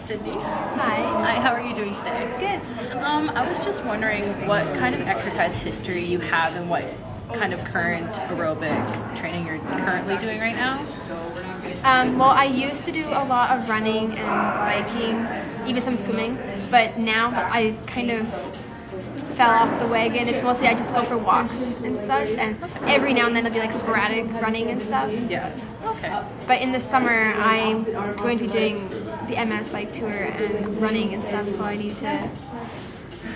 Sydney. Hi. Hi, how are you doing today? Good. I was just wondering what kind of exercise history you have and what kind of current aerobic training you're currently doing right now. Well, I used to do a lot of running and biking, even some swimming, but now I kind of fell off the wagon. It's mostly I just go for walks and such, and every now and then it'll be like sporadic running and stuff. Yeah. Okay. But in the summer, I'm going to be doing the MS bike tour and running and stuff, so I need to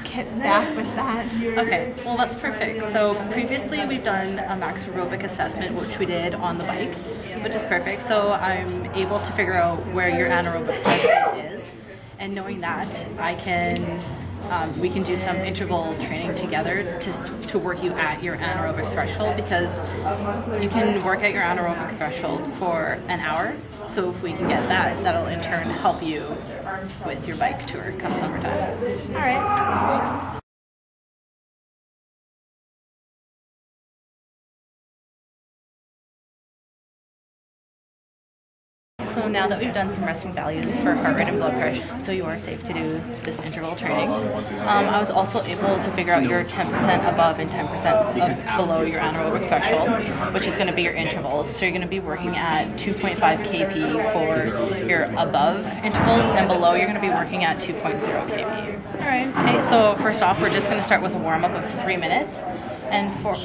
get back with that. Okay, well that's perfect. So previously we've done a max aerobic assessment, which we did on the bike, which is perfect. So I'm able to figure out where your anaerobic threshold is, and knowing that, we can do some interval training together to work you at your anaerobic threshold, because you can work at your anaerobic threshold for an hour. So if we can get that, that'll in turn help you with your bike tour come summertime. All right. So now that we've done some resting values for heart rate and blood pressure, so you are safe to do this interval training, I was also able to figure out your 10% above and 10% below your anaerobic threshold, which is going to be your intervals. So you're going to be working at 2.5 kp for your above intervals, and below you're going to be working at 2.0 kp. All right. Okay, so first off, we're just going to start with a warm-up of 3 minutes. And for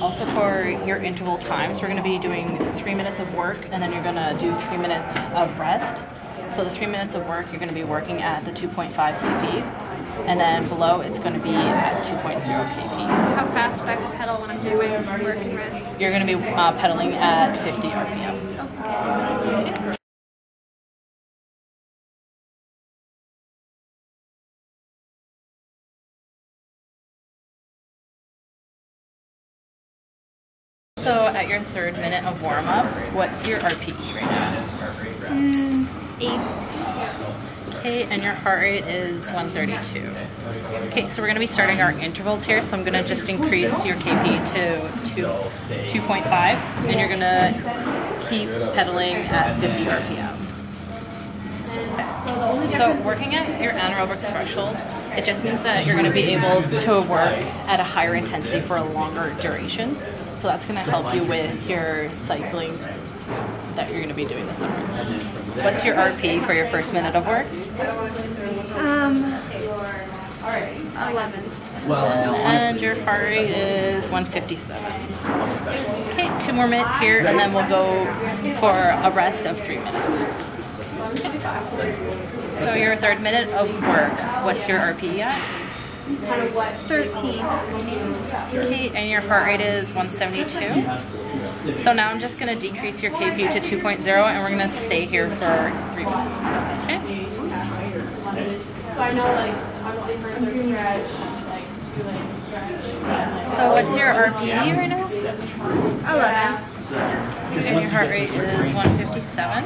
your interval times, we're going to be doing 3 minutes of work, and then you're going to do 3 minutes of rest. So the 3 minutes of work, you're going to be working at the 2.5 kp, and then below it's going to be at 2.0 kp. How fast do I have to pedal when I'm doing my work and rest? You're going to be pedaling at 50 RPM. Okay. So at your 3rd minute of warm-up, what's your RPE right now? 8. Okay, and your heart rate is 132. Okay, so we're going to be starting our intervals here, so I'm going to just increase your KP to 2.5, and you're going to keep pedaling at 50 RPM. Okay. So working at your anaerobic threshold, it just means that you're going to be able to work at a higher intensity for a longer duration. So that's going to help you with your cycling that you're going to be doing this summer. What's your RP for your 1st minute of work? 11. And your heart rate is 157. Okay, 2 more minutes here, and then we'll go for a rest of 3 minutes. Okay. So your 3rd minute of work, what's your RPE at? 13. Okay, and your heart rate is 172. So now I'm just going to decrease your KP to 2.0, and we're going to stay here for 3 minutes. Okay? So I know, like, obviously for the stretch, So what's your RPE right now? 11. And your heart rate is 157.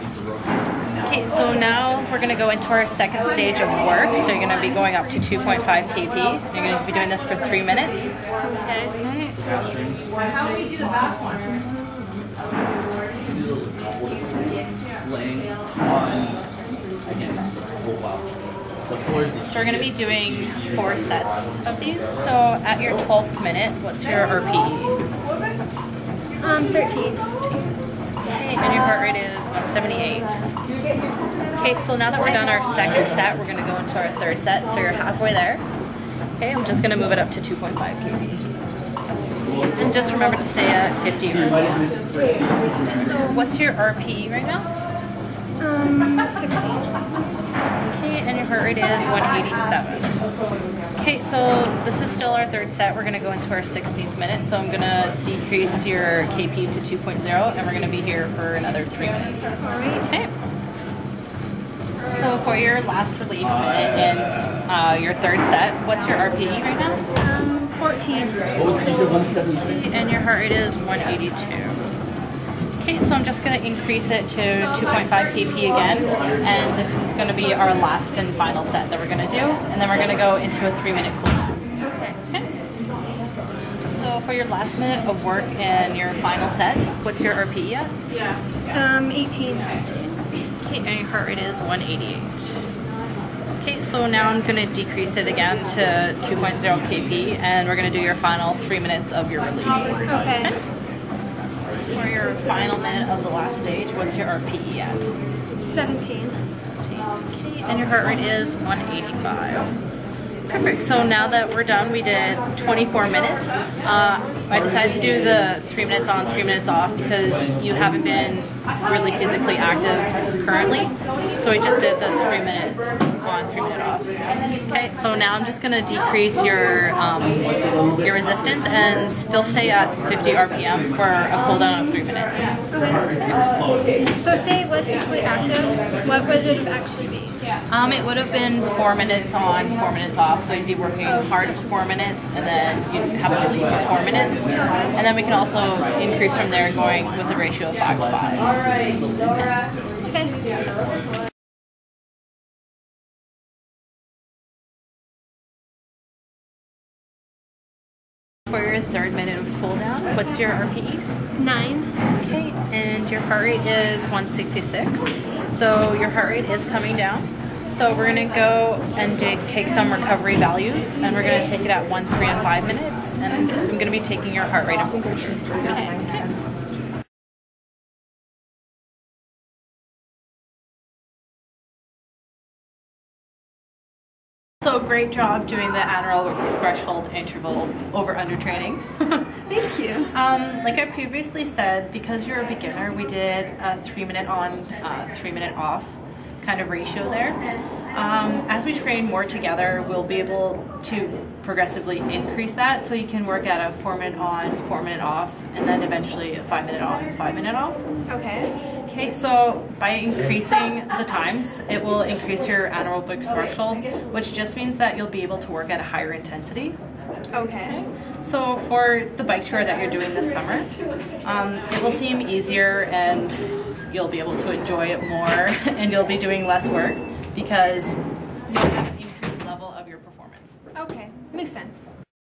Okay, so now we're going to go into our 2nd stage of work. So you're going to be going up to 2.5 kp. You're going to be doing this for 3 minutes. Okay. how do we do the back one? So we're going to be doing 4 sets of these. So at your 12th minute, what's your RPE? 13. Okay, and your heart rate is 178. Okay, so now that we're done our 2nd set, we're going to go into our 3rd set. So you're halfway there. Okay, I'm just going to move it up to 2.5 kp. And just remember to stay at 50 RPM. So what's your RPE right now? 16. Okay, and your heart rate is 187. Okay, so this is still our 3rd set. We're going to go into our 16th minute. So I'm going to decrease your KP to 2.0, and we're going to be here for another 3 minutes. All right. Okay. So for your last relief minute in your 3rd set, what's your RPE right now? 14. Okay, and your heart rate is 182. Okay, so I'm just going to increase it to 2.5 kp again, and this is going to be our last and final set that we're going to do, and then we're going to go into a 3-minute cool down. Okay. So for your last minute of work and your final set, what's your RPE at? 18. Okay, and your heart rate is 188. Okay, so now I'm going to decrease it again to 2.0 kp, and we're going to do your final 3 minutes of your release. Okay. For your final minute of the last stage, what's your RPE at? 17. Okay, and your heart rate is 185. Perfect. So now that we're done, we did 24 minutes. I decided to do the 3 minutes on, 3 minutes off because you haven't been really physically active currently. So we just did the 3 minute on, 3 minute off. Okay, so now I'm just going to decrease your resistance and still stay at 50 RPM for a cooldown of 3 minutes. Okay. So say it was physically active, what would it have actually be? It would have been 4 minutes on, 4 minutes off, so you'd be working hard for 4 minutes, and then you'd have to repeat for 4 minutes. And then we can also increase from there, going with a ratio of 5 to 5. Okay. For your 3rd minute of cooldown, what's your RPE? 9. Okay, and your heart rate is 166. So your heart rate is coming down. So we're going to go and take some recovery values, and we're going to take it at 1, 3, and 5 minutes. And I'm going to be taking your heart rate and proportion. Okay. So great job doing the anaerobic threshold interval over/under training. Thank you. Like I previously said, because you're a beginner, we did a 3 minute on, 3 minute off kind of ratio there. As we train more together, we'll be able to progressively increase that, so you can work at a 4 minute on, 4 minute off, and then eventually a 5 minute on, 5 minute off. Okay. Okay, so by increasing the times, it will increase your anaerobic threshold, which just means that you'll be able to work at a higher intensity. Okay. So for the bike tour that you're doing this summer, it will seem easier and you'll be able to enjoy it more, and you'll be doing less work because you'll